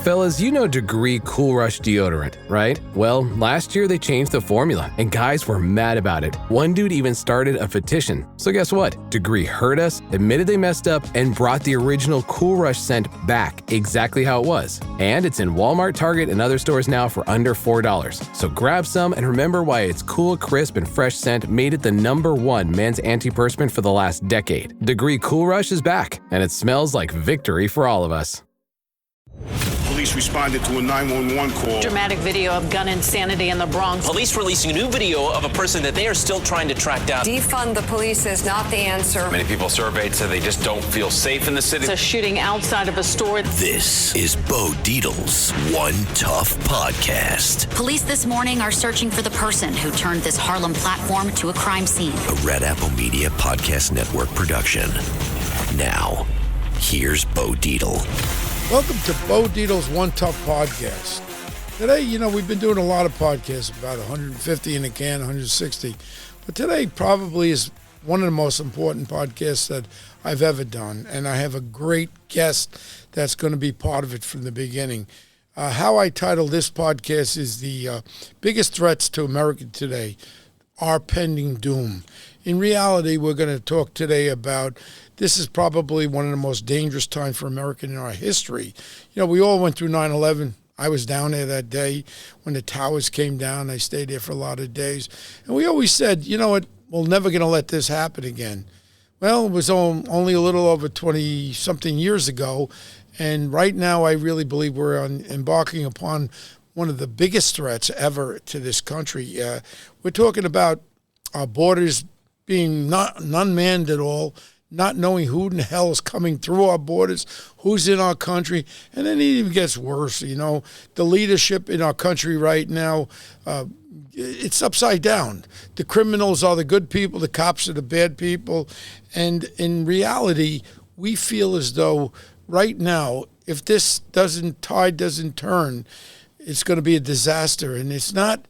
Fellas, you know Degree Cool Rush deodorant, right? Well, last year they changed the formula, and guys were mad about it. One dude even started a petition. So guess what? Degree heard us, admitted they messed up, and brought the original Cool Rush scent back exactly how it was. And it's in Walmart, Target, and other stores now for under $4. So grab some and remember why its cool, crisp, and fresh scent made it the #1 men's antiperspirant for the last decade. Degree Cool Rush is back, and it smells like victory for all of us. Police responded to a 911 call. Dramatic video of gun insanity in the Bronx. Police releasing a new video of a person that they are still trying to track down. Defund the police is not the answer. Many people surveyed said they just don't feel safe in the city. It's a shooting outside of a store. This is Bo Dietl's One Tough Podcast. Police this morning are searching for the person who turned this Harlem platform to a crime scene. A Red Apple Media Podcast Network production. Now, here's Bo Dietl. Welcome to Bo Dietl's One Tough Podcast. Today, we've been doing a lot of podcasts, about 150 in a can, 160. But today probably is one of the most important podcasts that I've ever done. And I have a great guest that's going to be part of it from the beginning. How I titled this podcast is the biggest threats to America today, our pending doom. In reality, we're going to talk today about this is probably one of the most dangerous times for America in our history. We all went through 9/11. I was down there that day when the towers came down. I stayed there for a lot of days. And we always said, we're never going to let this happen again. Well, it was only a little over 20-something years ago. And right now, I really believe we're embarking upon one of the biggest threats ever to this country. We're talking about our borders being not unmanned at all, not knowing who in the hell is coming through our borders, who's in our country, and then it even gets worse. The leadership in our country right now, it's upside down. The criminals are the good people, the cops are the bad people, and in reality, we feel as though right now, if this tide doesn't turn, it's going to be a disaster, and it's not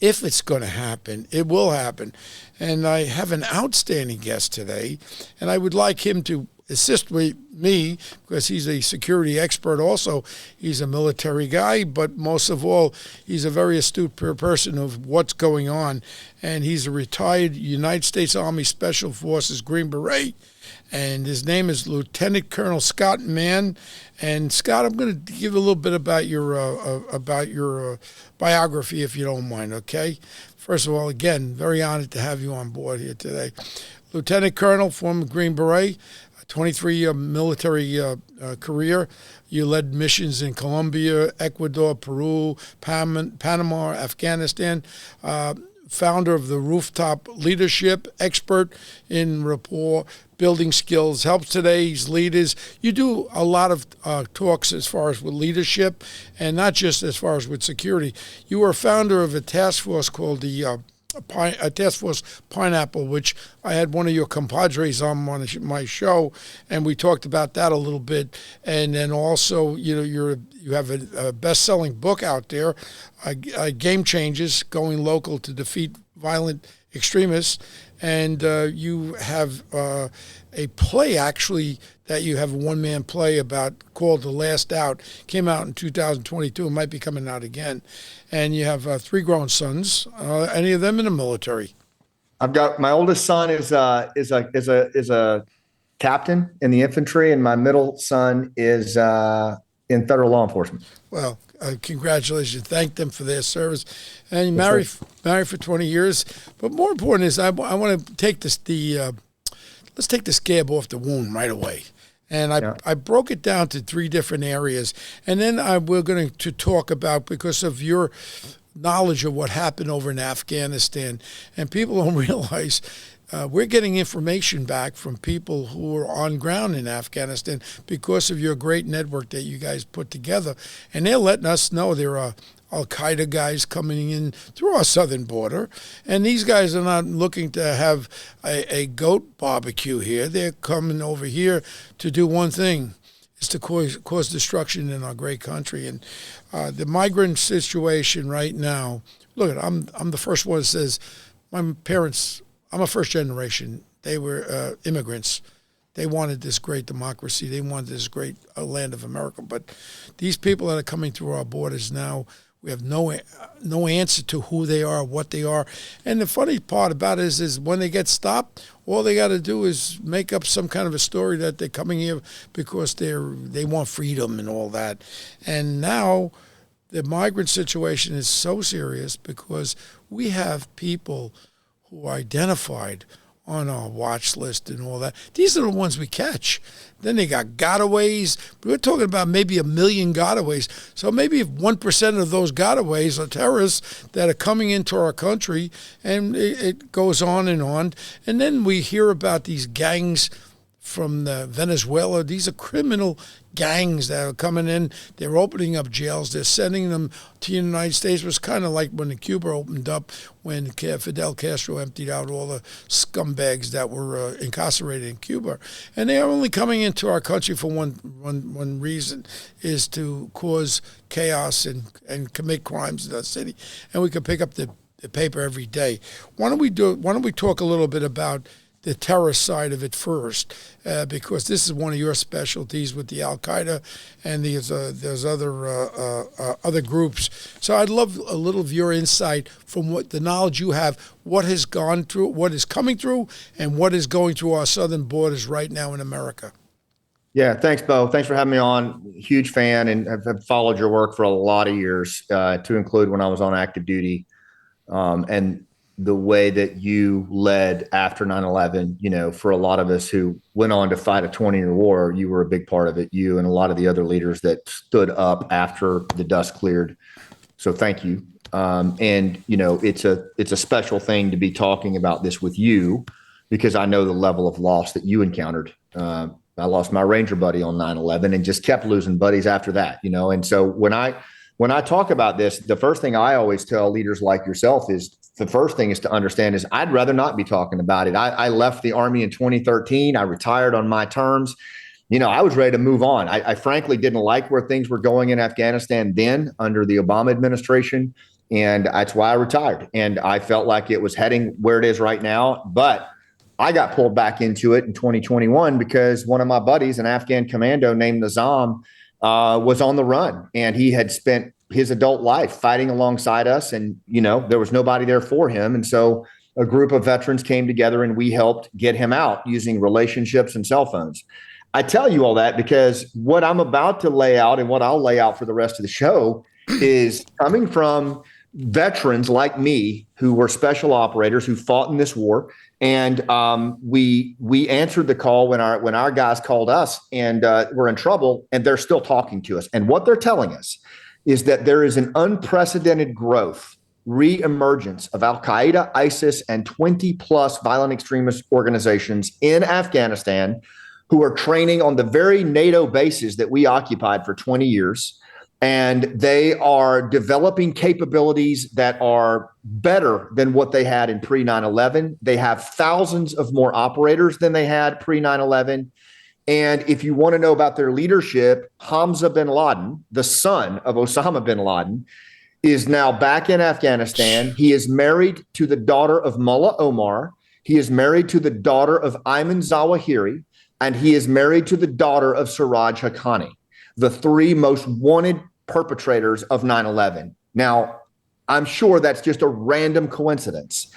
if it's going to happen, it will happen. And I have an outstanding guest today, and I would like him to assist me because he's a security expert also. He's a military guy, but most of all, he's a very astute person of what's going on. And he's a retired United States Army Special Forces Green Beret. And his name is Lieutenant Colonel Scott Mann. And Scott, I'm going to give a little bit about your biography, if you don't mind, okay? First of all, again, very honored to have you on board here today. Lieutenant Colonel, former Green Beret, 23-year military career. You led missions in Colombia, Ecuador, Peru, Panama, Afghanistan. Founder of the Rooftop Leadership, expert in rapport building skills, helps today's leaders. You do a lot of talks as far as with leadership and not just as far as with security. You were a founder of a task force called the Task Force Pineapple, which I had one of your compadres on my show, and we talked about that a little bit. And then also, you have a best-selling book out there, Game Changers, Going Local to Defeat Violent Extremists. And you have a play, actually, that you have a one-man play about called The Last Out. Came out in 2022. It might be coming out again. And you have 3 grown sons. Any of them in the military? I've got my oldest son is a captain in the infantry, and my middle son is in federal law enforcement. Well, congratulations. Thank them for their service. And you married for 20 years. But more important is I want to take let's take the scab off the wound right away. And I broke it down to 3 different areas. And then we're going to talk about, because of your knowledge of what happened over in Afghanistan, and people don't realize we're getting information back from people who are on ground in Afghanistan because of your great network that you guys put together. And they're letting us know there are Al-Qaeda guys coming in through our southern border. And these guys are not looking to have a goat barbecue here. They're coming over here to do one thing, is to cause destruction in our great country. And the migrant situation right now, look, I'm the first one that says my parents, I'm a first generation. They were immigrants. They wanted this great democracy. They wanted this great land of America. But these people that are coming through our borders now, we have no answer to who they are, what they are. And the funny part about it is when they get stopped, all they got to do is make up some kind of a story that they're coming here because they want freedom and all that. And now the migrant situation is so serious because we have people who are identified on our watch list and all that. These are the ones we catch. Then they got gotaways. We're talking about maybe 1 million gotaways. So maybe if 1% of those gotaways are terrorists that are coming into our country, and it goes on. And then we hear about these gangs from Venezuela. These are criminal gangs that are coming in. They're opening up jails. They're sending them to the United States. It was kind of like when Cuba opened up, when Fidel Castro emptied out all the scumbags that were incarcerated in Cuba. And they are only coming into our country for one reason, is to cause chaos and commit crimes in our city. And we can pick up the paper every day. Why don't we talk a little bit about the terrorist side of it first, because this is one of your specialties with the Al-Qaeda and there's other groups. So I'd love a little of your insight from what the knowledge you have, what has gone through, what is coming through, and what is going through our southern borders right now in America. Yeah, thanks, Bo. Thanks for having me on. Huge fan, and I've followed your work for a lot of years, to include when I was on active duty. And the way that you led after 9/11, for a lot of us who went on to fight a 20-year war, you were a big part of it. You and a lot of the other leaders that stood up after the dust cleared. So thank you. It's a special thing to be talking about this with you, because I know the level of loss that you encountered. I lost my Ranger buddy on 9/11 and just kept losing buddies after that, And so when I talk about this, the first thing I always tell leaders like yourself is, the first thing is to understand is I'd rather not be talking about it. I left the Army in 2013. I retired on my terms. I was ready to move on. I frankly didn't like where things were going in Afghanistan then under the Obama administration. And that's why I retired. And I felt like it was heading where it is right now. But I got pulled back into it in 2021 because one of my buddies, an Afghan commando named Nizam, was on the run, and he had spent his adult life fighting alongside us. And, there was nobody there for him. And so a group of veterans came together and we helped get him out using relationships and cell phones. I tell you all that because what I'm about to lay out and what I'll lay out for the rest of the show is coming from veterans like me who were special operators who fought in this war. And we answered the call when our guys called us and we're in trouble, and they're still talking to us. And what they're telling us is that there is an unprecedented growth, reemergence of Al-Qaeda, ISIS, and 20 plus violent extremist organizations in Afghanistan who are training on the very NATO bases that we occupied for 20 years. And they are developing capabilities that are better than what they had in pre-9/11. They have thousands of more operators than they had pre-9/11. And if you want to know about their leadership, Hamza bin Laden, the son of Osama bin Laden, is now back in Afghanistan. He is married to the daughter of Mullah Omar. He is married to the daughter of Ayman Zawahiri. And he is married to the daughter of Siraj Haqqani, the three most wanted perpetrators of 9/11. Now, I'm sure that's just a random coincidence.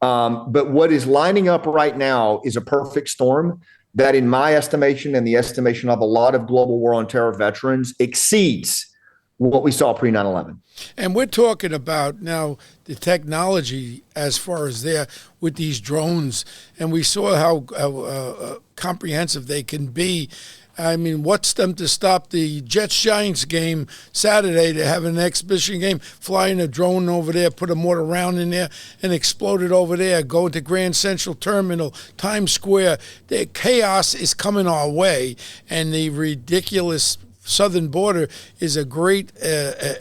But what is lining up right now is a perfect storm that, in my estimation and the estimation of a lot of global war on terror veterans, exceeds what we saw pre-9/11. And we're talking about now the technology as far as there with these drones. And we saw how comprehensive they can be. I mean, what's them to stop the Jets-Giants game Saturday to have an exhibition game, flying a drone over there, put a mortar round in there, and explode it over there, go to Grand Central Terminal, Times Square. The chaos is coming our way, and the ridiculous southern border is a great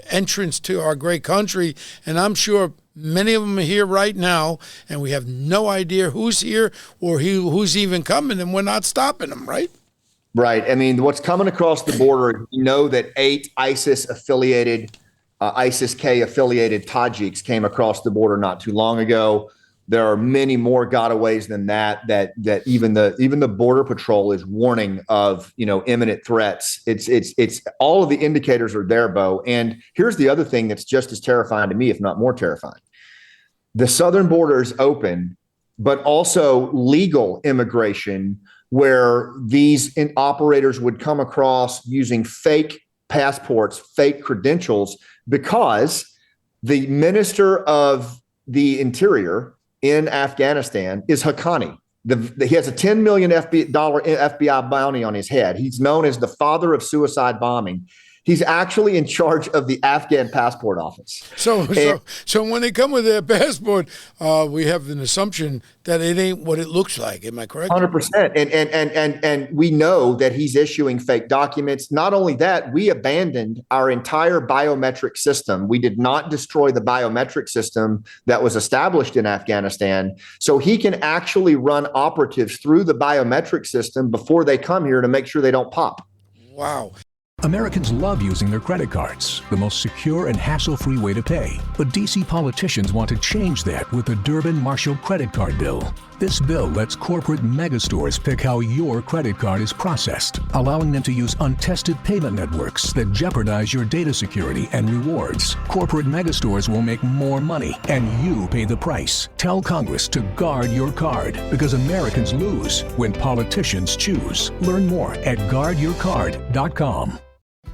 entrance to our great country, and I'm sure many of them are here right now, and we have no idea who's here or who's even coming, and we're not stopping them, right? Right. I mean, what's coming across the border, you know that 8 ISIS-K affiliated Tajiks came across the border not too long ago. There are many more gotaways than that even the Border Patrol is warning of, imminent threats. It's all of the indicators are there, Bo. And here's the other thing that's just as terrifying to me, if not more terrifying. The southern border is open, but also legal immigration, where these operators would come across using fake passports, fake credentials, because the Minister of the Interior in Afghanistan is Haqqani. He has a $10 million FBI bounty on his head. He's known as the father of suicide bombing. He's actually in charge of the Afghan passport office. So when they come with their passport, we have an assumption that it ain't what it looks like. Am I correct? 100%. And we know that he's issuing fake documents. Not only that, we abandoned our entire biometric system. We did not destroy the biometric system that was established in Afghanistan. So he can actually run operatives through the biometric system before they come here to make sure they don't pop. Wow. Americans love using their credit cards, the most secure and hassle-free way to pay. But D.C. politicians want to change that with the Durbin-Marshall credit card bill. This bill lets corporate megastores pick how your credit card is processed, allowing them to use untested payment networks that jeopardize your data security and rewards. Corporate megastores will make more money, and you pay the price. Tell Congress to guard your card, because Americans lose when politicians choose. Learn more at guardyourcard.com.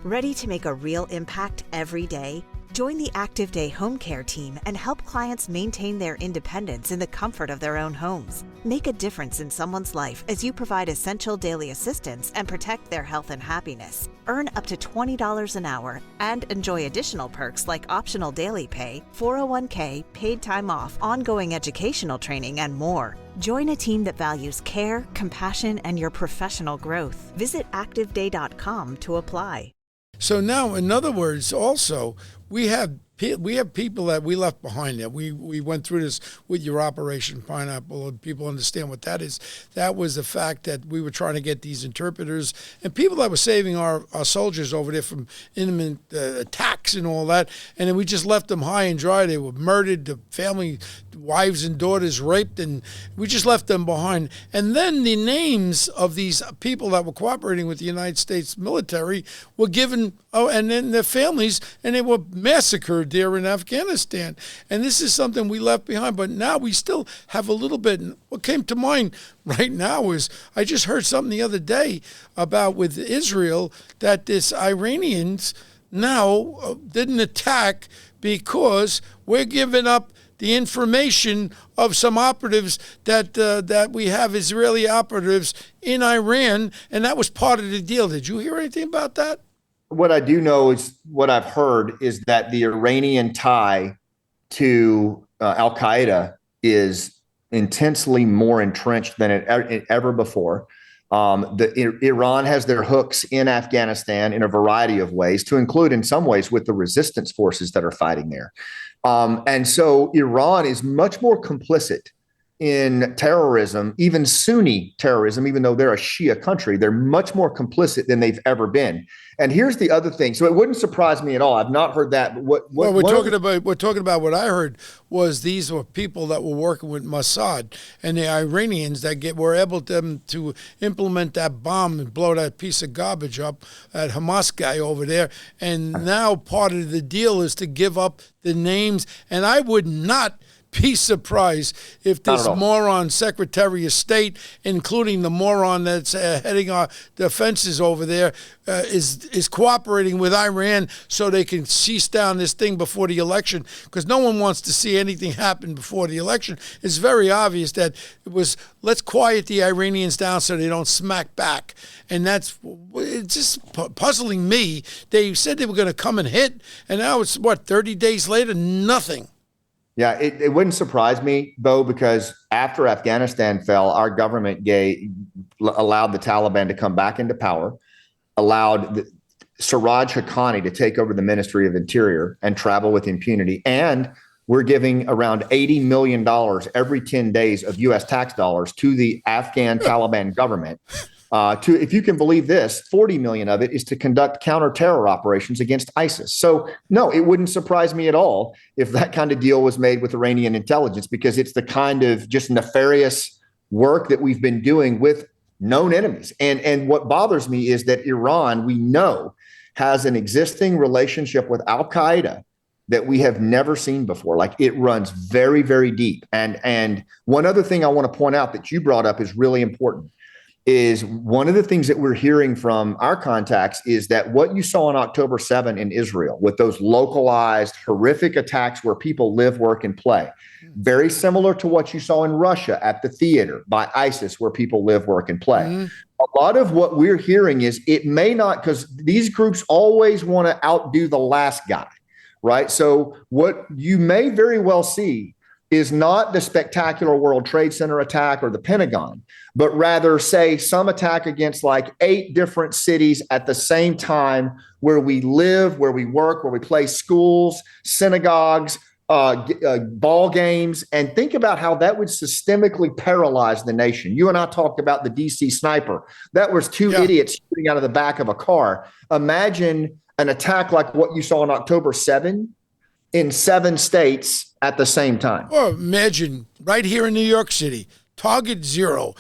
Ready to make a real impact every day? Join the Active Day Home Care team and help clients maintain their independence in the comfort of their own homes. Make a difference in someone's life as you provide essential daily assistance and protect their health and happiness. Earn up to $20 an hour and enjoy additional perks like optional daily pay, 401k, paid time off, ongoing educational training, and more. Join a team that values care, compassion, and your professional growth. Visit activeday.com to apply. So now, in other words, also, we have people that we left behind there. We went through this with your Operation Pineapple, and people understand what that is. That was the fact that we were trying to get these interpreters and people that were saving our soldiers over there from imminent attacks and all that, and then we just left them high and dry. They were murdered, the family, wives and daughters raped, and we just left them behind. And then the names of these people that were cooperating with the United States military were given, and then their families, and they were massacred there in Afghanistan. And this is something we left behind, but now we still have a little bit. What came to mind right now is I just heard something the other day about with Israel that this Iranians now didn't attack because we're giving up the information of some operatives that we have, Israeli operatives in Iran, and that was part of the deal. Did you hear anything about that? What I do know is what I've heard is that the Iranian tie to Al Qaeda is intensely more entrenched than it ever before. Iran has their hooks in Afghanistan in a variety of ways, to include in some ways with the resistance forces that are fighting there. And so Iran is much more complicit in terrorism, even Sunni terrorism, even though they're a Shia country. They're much more complicit than they've ever been. And here's the other thing. So it wouldn't surprise me at all. I've not heard that. But we're talking about what I heard was these were people that were working with Mossad and the Iranians that were able to implement that bomb and blow that piece of garbage up, that Hamas guy over there. And now part of the deal is to give up the names. And I would not be surprised if this moron Secretary of State, including the moron that's heading our defenses over there, is cooperating with Iran so they can cease down this thing before the election, because no one wants to see anything happen before the election. It's very obvious that it was, let's quiet the Iranians down so they don't smack back. And it's just puzzling me. They said they were going to come and hit, and now it's, 30 days later, nothing. Yeah, it wouldn't surprise me, Bo, because after Afghanistan fell, our government allowed the Taliban to come back into power, allowed Siraj Haqqani to take over the Ministry of Interior and travel with impunity. And we're giving around $80 million every 10 days of U.S. tax dollars to the Afghan Taliban government If you can believe this, 40 million of it is to conduct counter-terror operations against ISIS. So no, it wouldn't surprise me at all if that kind of deal was made with Iranian intelligence, because it's the kind of just nefarious work that we've been doing with known enemies. And what bothers me is that Iran, we know, has an existing relationship with Al-Qaeda that we have never seen before. Like, it runs very, very deep. And one other thing I want to point out that you brought up is really important. Is one of the things that we're hearing from our contacts is that what you saw on October 7 in Israel with those localized horrific attacks where people live, work, and play, very similar to what you saw in Russia at the theater by ISIS where people live, work, and play. A lot of what we're hearing is it may not, because these groups always want to outdo the last guy, right? So what you may very well see is not the spectacular World Trade Center attack or the Pentagon, but rather, say, some attack against like 8 different cities at the same time where we live, where we work, where we play, schools, synagogues, ball games, and think about how that would systemically paralyze the nation. You and I talked about the DC sniper. That was 2 idiots shooting out of the back of a car. Imagine an attack like what you saw on October 7 in 7 states at the same time. Or imagine right here in New York City, Target Zero,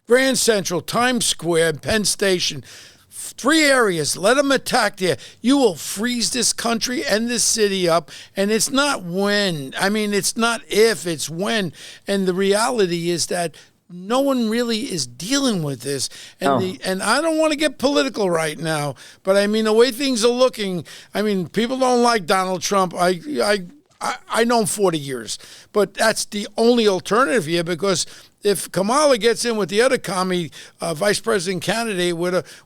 Grand Central, Times Square, Penn Station, 3 areas. Let them attack there. You will freeze this country and this city up. And it's not when. I mean, it's not if, it's when. And the reality is that no one really is dealing with this. And and I don't want to get political right now, but I mean, the way things are looking, I mean, people don't like Donald Trump. I know him 40 years, but that's the only alternative here, because if Kamala gets in with the other commie vice president candidate,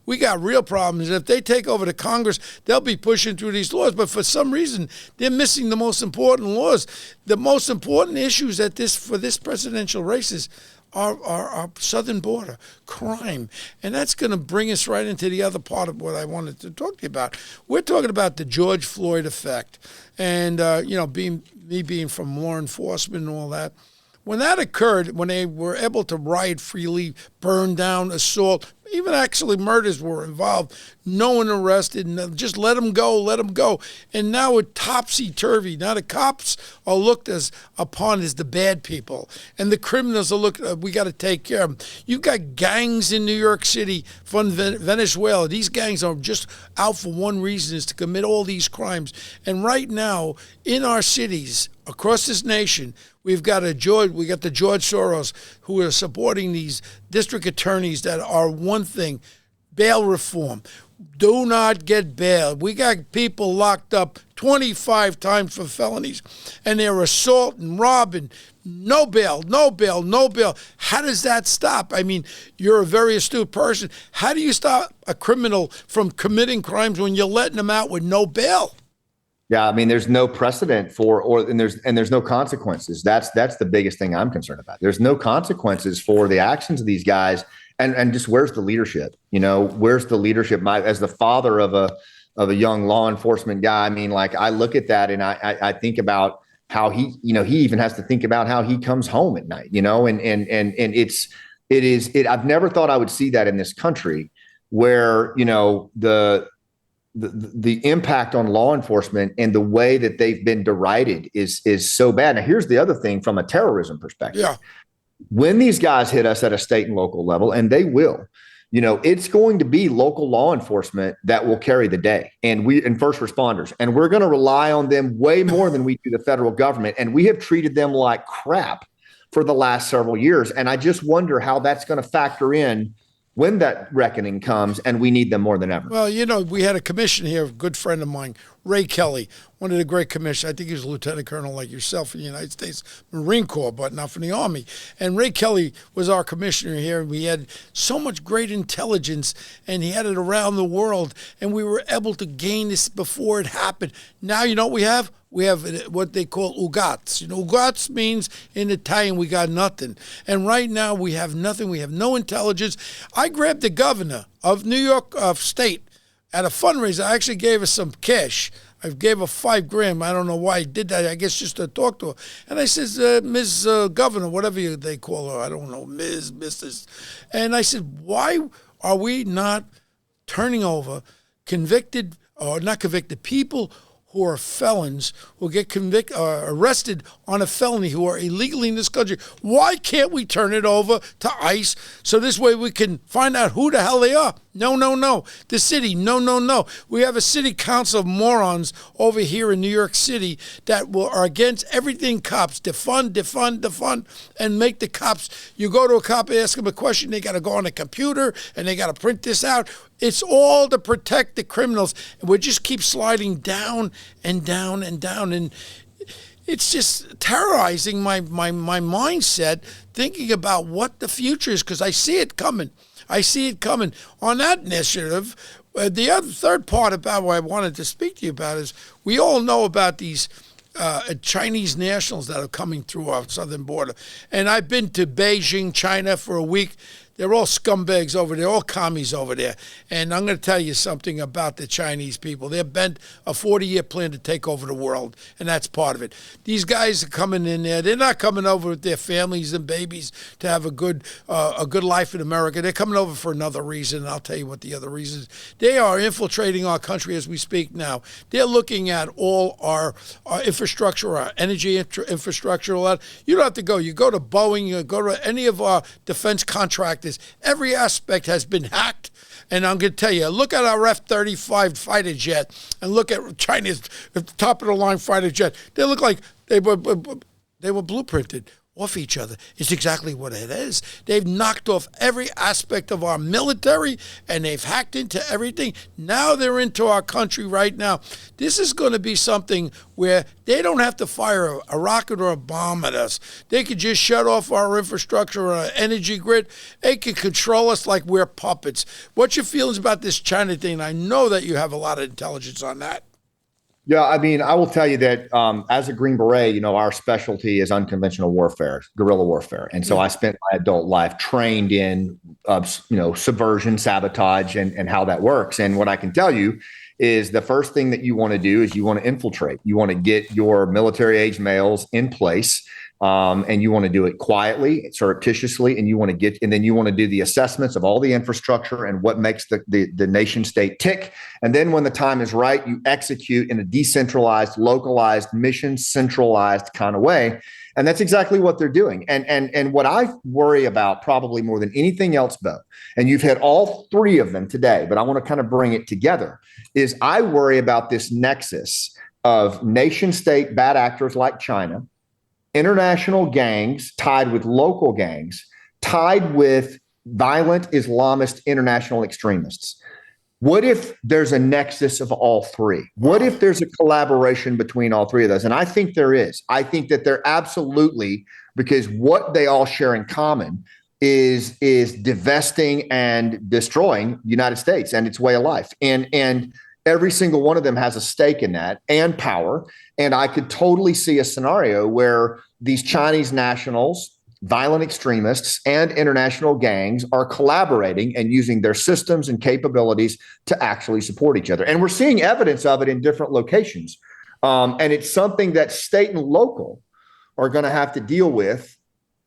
we got real problems. If they take over the Congress, they'll be pushing through these laws. But for some reason, they're missing the most important laws. The most important issues for this presidential races our southern border, crime. And that's going to bring us right into the other part of what I wanted to talk to you about. We're talking about the George Floyd effect. And, being from law enforcement and all that. When that occurred, when they were able to riot freely, burn down, assault, even actually murders were involved, no one arrested, and just let them go. And now it's topsy-turvy. Now the cops are looked upon as the bad people, and the criminals are looked, we got to take care of them. You've got gangs in New York City from Venezuela. These gangs are just out for one reason, is to commit all these crimes. And right now, in our cities, across this nation, we got the George Soros who are supporting these district attorneys that are one thing, bail reform. Do not get bail. We got people locked up 25 times for felonies, and they're assaulting, robbing. No bail. How does that stop? I mean, you're a very astute person. How do you stop a criminal from committing crimes when you're letting them out with no bail? Yeah, I mean, there's no precedent and there's no consequences. That's the biggest thing I'm concerned about. There's no consequences for the actions of these guys, and just where's the leadership? Where's the leadership? As the father of a young law enforcement guy, I mean, like, I look at that and I think about how he even has to think about how he comes home at night. I've never thought I would see that in this country, where the impact on law enforcement and the way that they've been derided is so bad. Now, here's the other thing from a terrorism perspective. Yeah. When these guys hit us at a state and local level, and they will, it's going to be local law enforcement that will carry the day, and first responders, and we're going to rely on them way more than we do the federal government. And we have treated them like crap for the last several years. And I just wonder how that's going to factor in when that reckoning comes, and we need them more than ever. Well, we had a commission here, a good friend of mine, Ray Kelly, one of the great commissioners. I think he was a lieutenant colonel like yourself in the United States Marine Corps, but not from the Army. And Ray Kelly was our commissioner here, and we had so much great intelligence, and he had it around the world, and we were able to gain this before it happened. Now, you know what we have? We have what they call ugats. Ugats means in Italian, we got nothing. And right now we have nothing. We have no intelligence. I grabbed the governor of New York State at a fundraiser. I actually gave her some cash. I gave her $5,000. I don't know why I did that. I guess just to talk to her. And I said, Ms. Governor, whatever they call her, I don't know, Ms., Mrs. And I said, why are we not turning over convicted or not convicted people who are felons, who get arrested on a felony, who are illegally in this country? Why can't we turn it over to ICE so this way we can find out who the hell they are? No. The city, no. We have a city council of morons over here in New York City that are against everything cops. Defund, and make the cops. You go to a cop, ask them a question, they got to go on a computer, and they got to print this out. It's all to protect the criminals. And we just keep sliding down and down and down. And it's just terrorizing my mindset, thinking about what the future is, because I see it coming. On that initiative, the third part about what I wanted to speak to you about is we all know about these Chinese nationals that are coming through our southern border. And I've been to Beijing, China for a week. They're all scumbags over there, all commies over there. And I'm going to tell you something about the Chinese people. They're bent a 40-year plan to take over the world, and that's part of it. These guys are coming in there. They're not coming over with their families and babies to have a good life in America. They're coming over for another reason, and I'll tell you what the other reason is. They are infiltrating our country as we speak now. They're looking at all our infrastructure, our energy infrastructure, all that. You don't have to go. You go to Boeing, you go to any of our defense contractors. Every aspect has been hacked. And I'm going to tell you, look at our F-35 fighter jet and look at China's top-of-the-line fighter jet. They look like they were blueprinted off each other. It's exactly what it is. They've knocked off every aspect of our military, and they've hacked into everything. Now they're into our country right now. This is going to be something where they don't have to fire a rocket or a bomb at us. They could just shut off our infrastructure or our energy grid. They can control us like we're puppets. What's your feelings about this China thing? I know that you have a lot of intelligence on that. Yeah, I mean, I will tell you that as a Green Beret, our specialty is unconventional warfare, guerrilla warfare. And so I spent my adult life trained in, subversion, sabotage, and how that works. And what I can tell you is the first thing that you want to do is you want to infiltrate. You want to get your military-age males in place. And you want to do it quietly, surreptitiously, and then you want to do the assessments of all the infrastructure and what makes the nation state tick. And then when the time is right, you execute in a decentralized, localized, mission centralized kind of way. And that's exactly what they're doing. And what I worry about probably more than anything else, Bo, and you've hit all three of them today, but I want to kind of bring it together, is I worry about this nexus of nation state bad actors like China, international gangs tied with local gangs, tied with violent Islamist international extremists. What if there's a nexus of all three? What if there's a collaboration between all three of those? And I think there is. I think that there absolutely, because what they all share in common is divesting and destroying the United States and its way of life. And every single one of them has a stake in that and power. And I could totally see a scenario where these Chinese nationals, violent extremists, and international gangs are collaborating and using their systems and capabilities to actually support each other. And we're seeing evidence of it in different locations. And it's something that state and local are going to have to deal with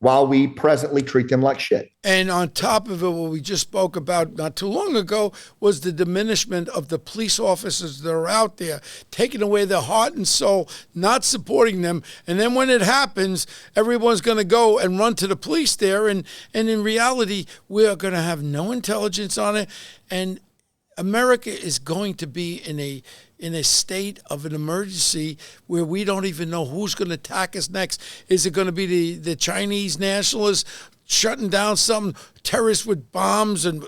while we presently treat them like shit. And on top of it, what we just spoke about not too long ago was the diminishment of the police officers that are out there, taking away their heart and soul, not supporting them. And then when it happens, everyone's going to go and run to the police there. And in reality, we are going to have no intelligence on it. And America is going to be in a state of an emergency where we don't even know who's going to attack us next. Is it going to be the Chinese nationalists shutting down some terrorists with bombs and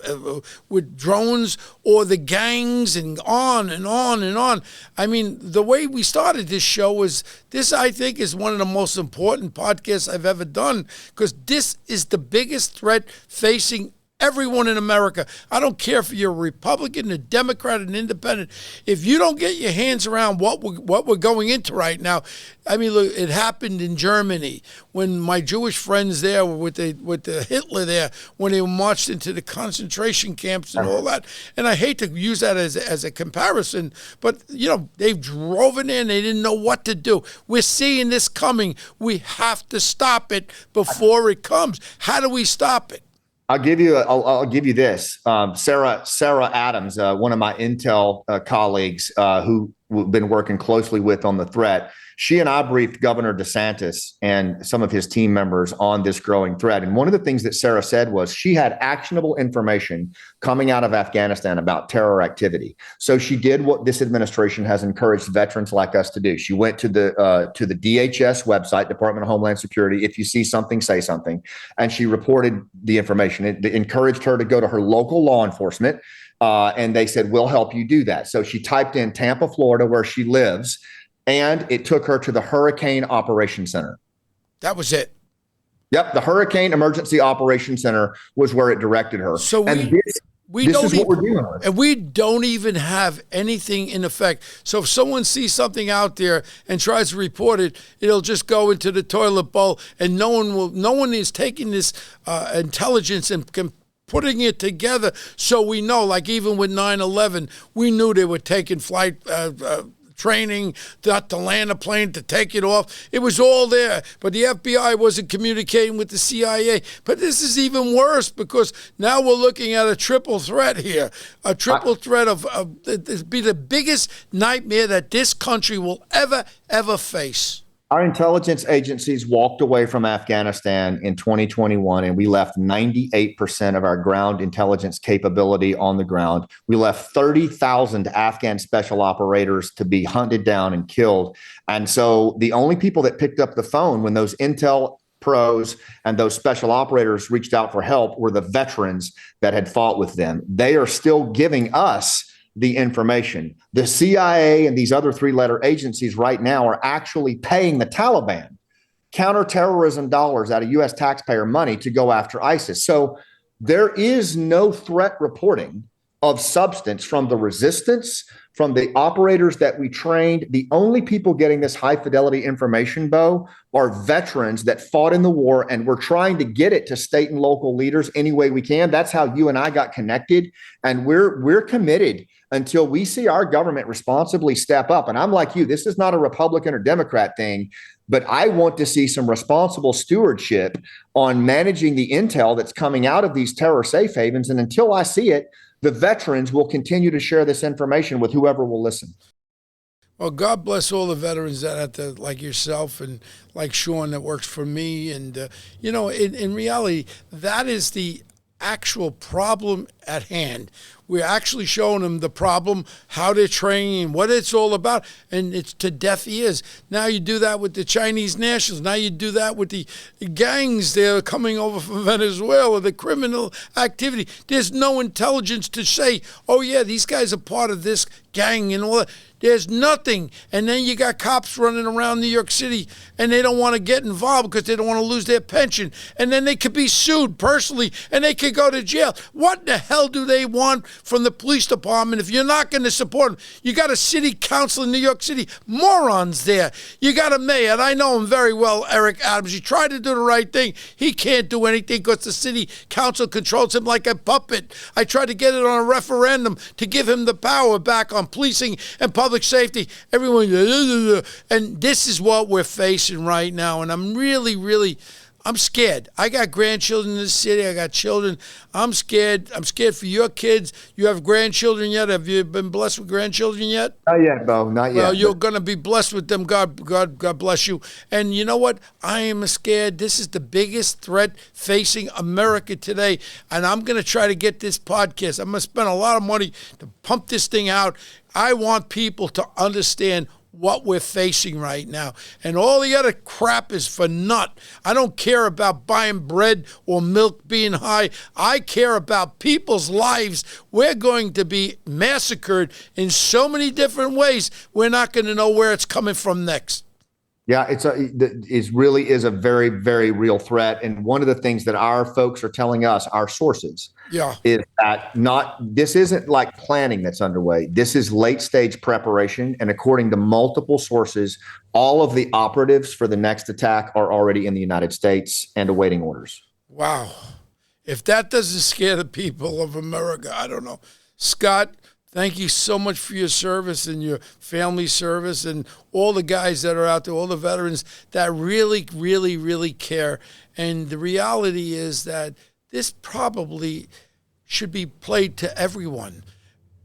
with drones, or the gangs, and on and on and on? I mean, the way we started this show was this, I think, is one of the most important podcasts I've ever done, because this is the biggest threat facing everyone in America. I don't care if you're a Republican, a Democrat, an Independent. If you don't get your hands around what we're going into right now, I mean, look, it happened in Germany when my Jewish friends there were with the Hitler there, when they marched into the concentration camps and all that. And I hate to use that as a comparison, but they drove in there and they didn't know what to do. We're seeing this coming. We have to stop it before it comes. How do we stop it? I'll give you this. Sarah Adams, one of my intel colleagues who we've been working closely with on the threat. She and I briefed Governor DeSantis and some of his team members on this growing threat. And one of the things that Sarah said was she had actionable information coming out of Afghanistan about terror activity. So she did what this administration has encouraged veterans like us to do. She went to the DHS website, Department of Homeland Security. If you see something, say something. And she reported the information. It encouraged her to go to her local law enforcement. And they said, we'll help you do that. So she typed in Tampa, Florida, where she lives, and it took her to the Hurricane Operations Center. That was it. Yep, the Hurricane Emergency Operations Center was where it directed her. So this is what we're dealing with. And we don't even have anything in effect. So if someone sees something out there and tries to report it, it'll just go into the toilet bowl, and no one is taking this intelligence and putting it together. So we know, like even with 9/11, we knew they were taking flight training, not to land a plane, to take it off. It was all there, but the FBI wasn't communicating with the CIA. But this is even worse, because now we're looking at a triple threat here, a triple threat of be the biggest nightmare that this country will ever face. Our intelligence agencies walked away from Afghanistan in 2021, and we left 98% of our ground intelligence capability on the ground. We left 30,000 Afghan special operators to be hunted down and killed. And so the only people that picked up the phone when those intel pros and those special operators reached out for help were the veterans that had fought with them. They are still giving us the information. The CIA and these other three-letter agencies right now are actually paying the Taliban counterterrorism dollars out of U.S. taxpayer money to go after ISIS. So there is no threat reporting of substance from the resistance, from the operators that we trained. The only people getting this high-fidelity information, Bo, are veterans that fought in the war, and we're trying to get it to state and local leaders any way we can. That's how you and I got connected, and we're committed until we see our government responsibly step up. And I'm like you, this is not a Republican or Democrat thing, but I want to see some responsible stewardship on managing the intel that's coming out of these terror safe havens. And until I see it, the veterans will continue to share this information with whoever will listen. Well, God bless all the veterans that have to, like yourself and like Sean that works for me. And, in reality, that is the actual problem at hand. We're actually showing them the problem, how they're training, what it's all about, and it's to deaf ears. Now you do that with the Chinese nationals. Now you do that with the gangs they're coming over from Venezuela, the criminal activity. There's no intelligence to say, oh, yeah, these guys are part of this gang and all that. There's nothing. And then you got cops running around New York City, and they don't want to get involved because they don't want to lose their pension. And then they could be sued personally, and they could go to jail. What the hell do they want from the police department if you're not going to support them? You got a city council in New York City, morons there. You got a mayor, and I know him very well, Eric Adams. He tried to do the right thing. He can't do anything because the city council controls him like a puppet. I tried to get it on a referendum to give him the power back on policing and public safety. Everyone, and this is what we're facing right now. And I'm really, I'm scared. I got grandchildren in this city. I got children. I'm scared. I'm scared for your kids. You have grandchildren yet? Have you been blessed with grandchildren yet? Not yet, Bo. Not yet. Well, you're going to be blessed with them. God bless you. And you know what? I am scared. This is the biggest threat facing America today. And I'm going to try to get this podcast. I'm going to spend a lot of money to pump this thing out. I want people to understand what we're facing right now. And all the other crap is for naught. I don't care about buying bread or milk being high. I care about people's lives. We're going to be massacred in so many different ways. We're not going to know where it's coming from next. Yeah, it really is a very, very real threat. And one of the things that our folks are telling us, our sources, is that this isn't like planning that's underway. This is late stage preparation. And according to multiple sources, all of the operatives for the next attack are already in the United States and awaiting orders. Wow. If that doesn't scare the people of America, I don't know. Scott, thank you so much for your service and your family service and all the guys that are out there, all the veterans that really, really, really care. And the reality is that this probably should be played to everyone.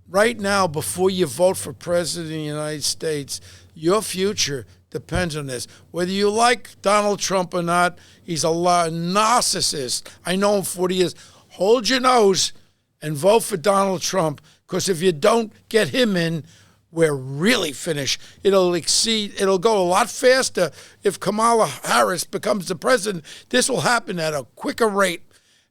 Right now, before you vote for President of the United States, your future depends on this. Whether you like Donald Trump or not, he's a narcissist. I know him 40 years. Hold your nose and vote for Donald Trump, because if you don't get him in, we're really finished. It'll go a lot faster if Kamala Harris becomes the president. This will happen at a quicker rate.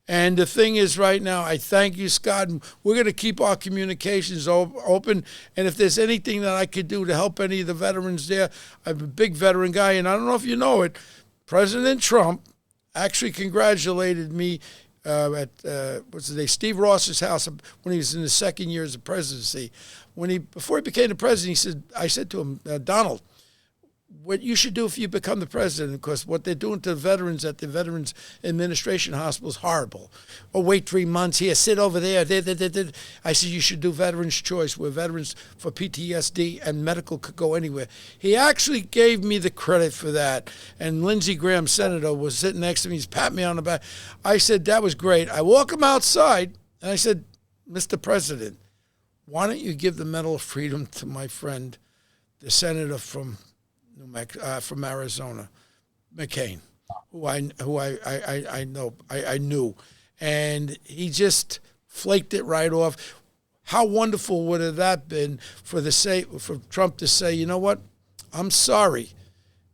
And the thing is, right now, I thank you, Scott. And we're going to keep our communications open. And if there's anything that I could do to help any of the veterans there, I'm a big veteran guy. And I don't know if you know it, President Trump actually congratulated me at Steve Ross's house when he was in the second year as the presidency. Before he became the president, I said to him, Donald, what you should do if you become the president, because what they're doing to the veterans at the Veterans Administration Hospital is horrible. Oh, wait 3 months here, sit over there. I said, you should do Veterans Choice, where veterans for PTSD and medical could go anywhere. He actually gave me the credit for that. And Lindsey Graham, senator, was sitting next to me. He's patting me on the back. I said, that was great. I walk him outside, and I said, Mr. President, why don't you give the Medal of Freedom to my friend, the senator from Arizona, McCain, who I knew, and he just flaked it right off. How wonderful would have that been for Trump to say, you know what, I'm sorry,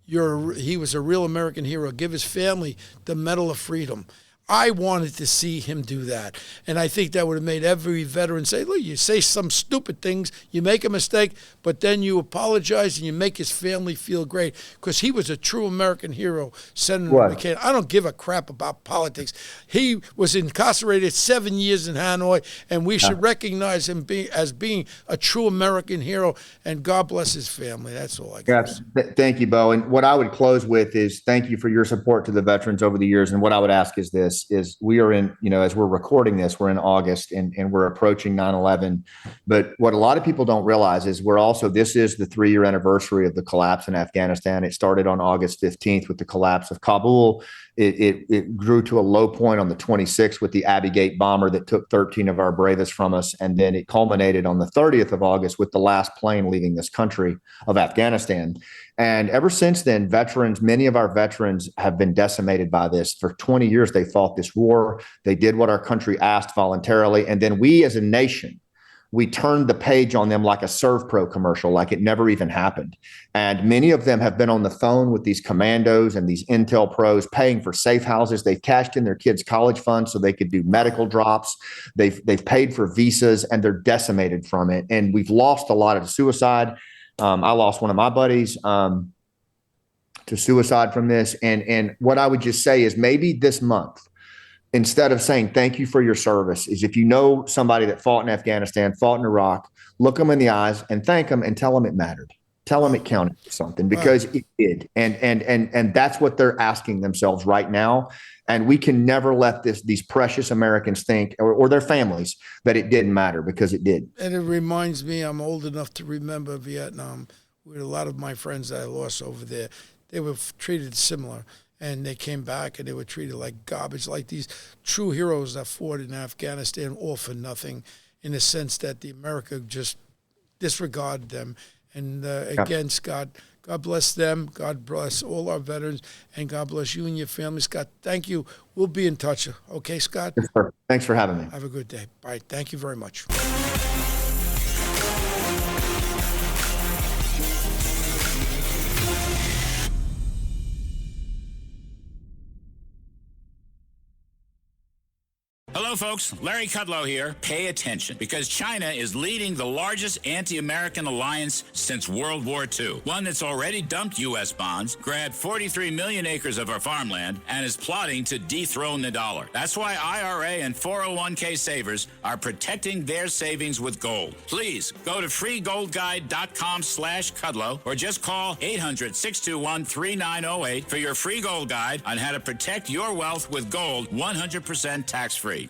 he was a real American hero. Give his family the Medal of Freedom. I wanted to see him do that. And I think that would have made every veteran say, look, you say some stupid things, you make a mistake, but then you apologize and you make his family feel great, because he was a true American hero, Senator McCain. I don't give a crap about politics. He was incarcerated 7 years in Hanoi, and we should recognize him as being a true American hero, and God bless his family. That's all I got. Yes. Thank you, Bo. And what I would close with is thank you for your support to the veterans over the years. And what I would ask is this. We are in, as we're recording this, we're in August and we're approaching 9/11. But what a lot of people don't realize is this is the 3-year anniversary of the collapse in Afghanistan. It started on August 15th with the collapse of Kabul. It grew to a low point on the 26th with the Abbey Gate bomber that took 13 of our bravest from us. And then it culminated on the 30th of August with the last plane leaving this country of Afghanistan. And ever since then, many of our veterans have been decimated by this. For 20 years, they fought this war. They did what our country asked voluntarily. And then we as a nation, we turned the page on them like a ServPro commercial, like it never even happened. And many of them have been on the phone with these commandos and these intel pros paying for safe houses. They've cashed in their kids' college funds so they could do medical drops. They've paid for visas, and they're decimated from it. And we've lost a lot of suicide. I lost one of my buddies to suicide from this. And what I would just say is maybe this month, instead of saying thank you for your service, is if you know somebody that fought in Afghanistan, fought in Iraq, look them in the eyes and thank them and tell them it mattered. Tell them it counted for something, because it did. And that's what they're asking themselves right now. And we can never let these precious Americans think, or their families, that it didn't matter, because it did. And it reminds me, I'm old enough to remember Vietnam. With a lot of my friends that I lost over there, they were treated similar. And they came back and they were treated like garbage, like these true heroes that fought in Afghanistan, all for nothing, in the sense that the America just disregarded them. And again, Scott, God bless them. God bless all our veterans. And God bless you and your family. Scott, thank you. We'll be in touch. Okay, Scott? Yes, sir. Thanks for having me. Have a good day. Bye. Thank you very much. Hello, folks. Larry Kudlow here. Pay attention, because China is leading the largest anti-American alliance since World War II. One that's already dumped U.S. bonds, grabbed 43 million acres of our farmland, and is plotting to dethrone the dollar. That's why IRA and 401k savers are protecting their savings with gold. Please go to freegoldguide.com/Kudlow or just call 800-621-3908 for your free gold guide on how to protect your wealth with gold 100% tax-free.